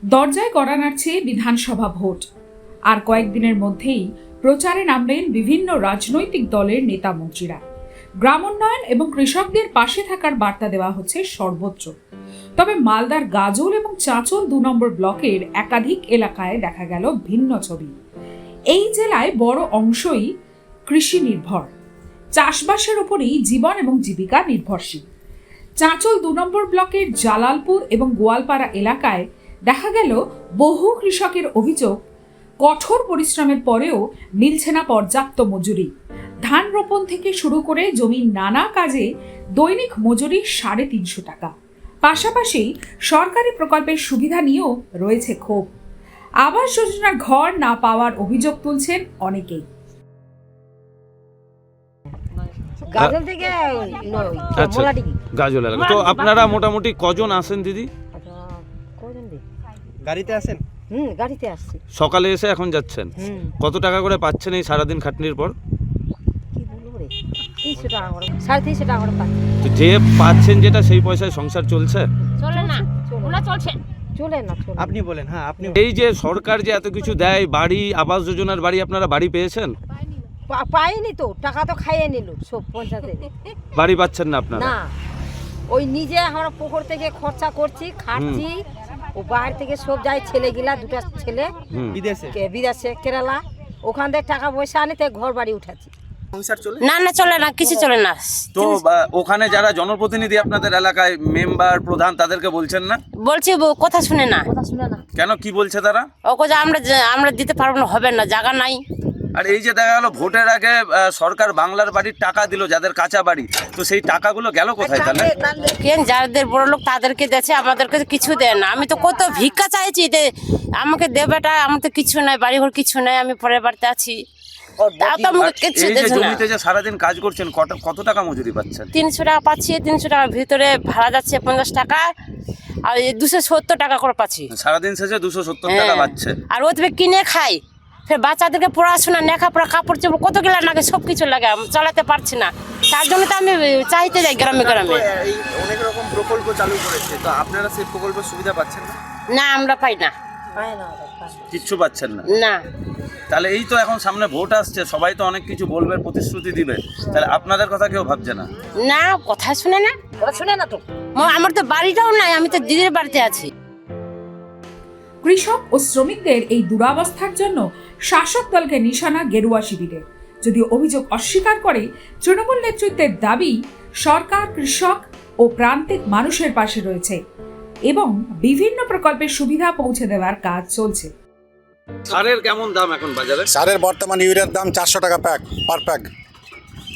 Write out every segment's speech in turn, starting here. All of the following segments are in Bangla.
দরজায় কড়া নাড়ছে বিধানসভা ভোট। আর কয়েকদিনের মধ্যেই প্রচারে নামবেন বিভিন্ন রাজনৈতিক দলের নেতা মন্ত্রীরা। গ্রামোন্নয়ন এবং কৃষকদের পাশে থাকার বার্তা দেওয়া হচ্ছে সর্বত্র। তবে মালদার গাজল এবং চাঁচল ২ নম্বর ব্লকের একাধিক এলাকায় দেখা গেল ভিন্ন ছবি। এই জেলায় বড় অংশই কৃষি নির্ভর, চাষবাসের উপরই জীবন এবং জীবিকা নির্ভরশীল। চাঁচল ২ নম্বর ব্লকের জালালপুর এবং গোয়ালপাড়া এলাকায় দেখা গেল বহু কৃষকের অভিযোগ, কঠোর পরিশ্রমের পরেও মিলছে না পর্যাপ্ত মজুরি। ধান রোপণ থেকে শুরু করে জমির নানা কাজে দৈনিক মজুরি ৩৫০ টাকা। পাশাপাশি সরকারি প্রকল্পের সুবিধা নিয়েও রয়েছে ক্ষোভ। আবাস যোজনার ঘর না পাওয়ার অভিযোগ তুলছেন অনেকেই। গাজল থেকে গাজল এলাকা। তো আপনারা মোটামুটি কজন আসেন দিদি? গাড়িতে আসেন? গাড়িতে আসছি। সকালে এসে এখন যাচ্ছেন। কত টাকা করে পাচ্ছেন এই সারাদিন খাটনির পর? কি বলবো রে, ৩০০ টাকা করে, ৩৫০ টাকা করে পাচ্ছি। তো যে পাচ্ছেন যেটা সেই পয়সায় সংসার চলছে? চলে না, ওনা চলছে, চলে না। আপনি বলেন। হ্যাঁ, আপনি। এই যে সরকার যে এত কিছু দেয়, বাড়ি, আবাস যোজনার বাড়ি, আপনারা বাড়ি পেয়েছেন? পাইনি তো, টাকা তো খাইয়ে নিল সব পঞ্চায়েতে। বাড়ি পাচ্ছেন না আপনারা? না, ওই নিজে আমরা পুকুর থেকে খরচা করছি, খাচ্ছি। ও বাইরে থেকে সব যায়, ছেলেগুলা, 2টা ছেলে বিদেশে কেরালা, ওখান থেকে টাকা পয়সা আনি, তাই ঘর বাড়ি উঠাচ্ছি। না না, চলে না, কিছু চলে না। তো ওখানে যারা জনপ্রতিনিধি আপনাদের এলাকায়, মেম্বার, প্রধান, তাদেরকে বলছেন না? বলছি, কথা শুনে না। কেন, কি বলছে তারা? ও যে আমরা দিতে পারবো না, হবে না, জায়গা নাই। আর এই যে দেখা গেল ভোটের আগে সরকার বাংলার বাড়ির টাকা দিল, যাদের কাঁচা বাড়ি, তো সেই টাকাগুলো গেল কোথায় তাহলে? কেন, যাদের বড় লোক তাদেরকে দিয়েছে, আমাদেরকে কিছু দেয় না। আমি তো কত ভিক্ষা চাইছি, আমাকে দেবেটা, আমার তো কিছু নাই, বাড়িঘর কিছু নাই, আমি পরের বাড়িতে আছি। জমিতে যে সারাদিন কাজ করছেন, কত টাকা মজুরি পাচ্ছেন? ৩০০ টাকা পাচ্ছি। ৩০০ টাকার ভিতরে ভাড়া যাচ্ছে 50 টাকা, আর 270 টাকা করে পাচ্ছি। সারাদিন শেষে 270 টাকা পাচ্ছে। আর ওদের কিনে খাই, ফের বাচ্চাদেরকে পড়াশোনা, লেখাপড়া, কাপড় চোপড়, কত গেলা লাগে, সব কিছু লাগে, চালাতে পারছি না। তার জন্য তো আমি চাইতে যাই গ্রামে গ্রামে। অনেক রকম প্রকল্প চালু করেছে, তো আপনারা সেই প্রকল্পের সুবিধা পাচ্ছেন না? না, আমরা পাই না, কিচ্ছু পাচ্ছেন না। না। তাহলে এই তো এখন সামনে ভোট আসছে, সবাই তো অনেক কিছু বলবে, প্রতিশ্রুতি দিবে, তাহলে আপনাদের কথা কেউ ভাবছে না? না, কথা শুনে না, শুনে না তো। আমার তো বাড়িটাও নাই, আমি তো দিদির বাড়িতে আছি। কৃষক ও শ্রমিকদের এই দুরাবস্থার জন্য শাসক দলকে নিশানা গেরুয়া শিবিরের। যদিও অভিযোগ অস্বীকার করে তৃণমূল নেতৃত্বের দাবি, সরকার কৃষক ও প্রান্তিক মানুষের পাশে রয়েছে এবং বিভিন্ন প্রকল্পের সুবিধা পৌঁছে দেওয়ার কাজ চলছে। সারের কেমন দাম এখন বাজারে? সারের বর্তমান ইউরিয়ার দাম 400 টাকা পার প্যাক।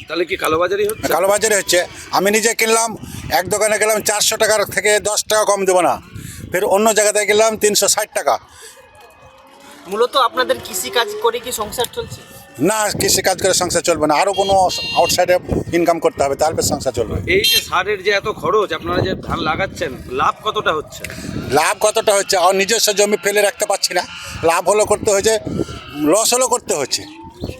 তাহলে কি কালোবাজারি হচ্ছে? কালোবাজারি হচ্ছে। আমি নিজে কিনলাম, এক দোকানে গেলাম 400 টাকার থেকে 10 টাকা কম দেবো না, ফের অন্য জায়গাতে গেলাম 360 টাকা। মূলত আপনাদের কৃষিকাজ করে কি সংসার চলছে? না, কৃষি কাজ করে সংসার চলবে না, আরও কোনো আউটসাইডে ইনকাম করতে হবে, তারপর সংসার চলবে। এই যে সারের যে এত খরচ, আপনারা যে ধান লাগাচ্ছেন, লাভ কতটা হচ্ছে? লাভ কতটা হচ্ছে, আর নিজস্ব জমি ফেলে রাখতে পারছি না, লাভ হলো করতে হচ্ছে, লস হলো করতে হচ্ছে।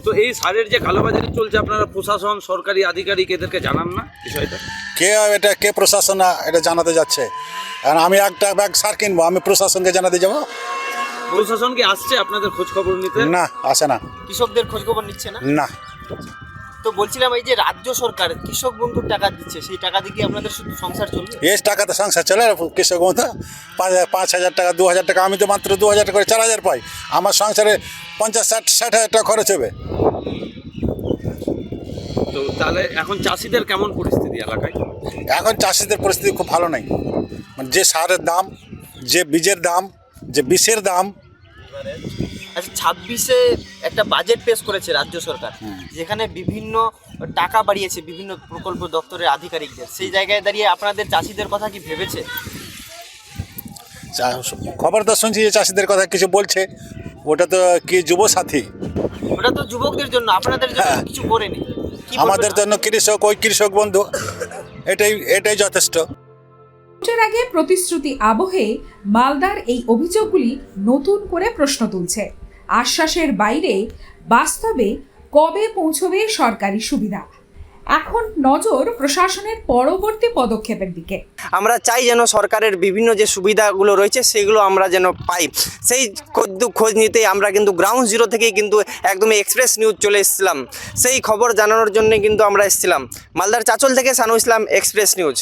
তো এই সারের যে কালোবাজারি চলছে, আপনারা প্রশাসন, সরকারি আধিকারিক এদেরকে জানান না বিষয়টা? কে প্রশাসন এটা জানাতে যাচ্ছে? আর আমি একটা ব্যাগ সার কিনবো, আমি প্রশাসনকে জানাতে যাবো? প্রশাসন কি আসছে আপনাদের খোঁজ খবর নিতে? না, আসে না। কৃষকদের খোঁজ খবর নিচ্ছে না? না। তো বলছিলাম, এই যে রাজ্য সরকার কৃষক বন্ধুর টাকা দিচ্ছে, সেই টাকা দিয়ে কি আপনাদের শুধু সংসার চলবে? এই টাকাতে সংসার চলে, কৃষক বন্ধু 5,000 টাকা, 2,000 টাকা, আমি তো মাত্র 2,000 টাকা করে 4,000 পাই, আমার সংসারে 50-60 হাজার টাকা খরচ হবে। তো তাহলে এখন চাষিদের কেমন পরিস্থিতি এলাকায়? এখন চাষিদের পরিস্থিতি খুব ভালো নাই, যে সারের দাম, যে বীজের দাম, যে বিষের দাম। আচ্ছা, 26-এ একটা বাজেট পেশ করেছে রাজ্য সরকার, যেখানে বিভিন্ন টাকা বাড়িয়েছে বিভিন্ন প্রকল্প দপ্তরের আধিকারিকদের। সেই জায়গায় দাঁড়িয়ে আপনাদের চাষিদের কথা কি ভেবেছে? খবর তো শুনছি যে চাষিদের কথা কিছু বলছে, ওটা তো কি যুবসাথী, ওটা তো যুবকদের জন্য, আপনাদের জন্য কিছু করেনি। আমাদের জন্য কৃষক, ওই কৃষক বন্ধু, এটাই যথেষ্ট। ভোটের আগে প্রতিশ্রুতি আবহে মালদার এই অভিযোগগুলি নতুন করে প্রশ্ন তুলছে। আশ্বাসের বাইরে বাস্তবে কবে পৌঁছবে সরকারি সুবিধা? এখন নজর প্রশাসনের পরবর্তী পদক্ষেপের দিকে। আমরা চাই যেন সরকারের বিভিন্ন যে সুবিধাগুলো রয়েছে সেগুলো আমরা যেন পাই। সেই খোঁজ নিতেই আমরা কিন্তু গ্রাউন্ড জিরো থেকেই কিন্তু একদমই এক্সপ্রেস নিউজ চলে এসেছিলাম, সেই খবর জানানোর জন্য কিন্তু আমরা এসেছিলাম। মালদার চাঁচল থেকে সানু ইসলাম, এক্সপ্রেস নিউজ।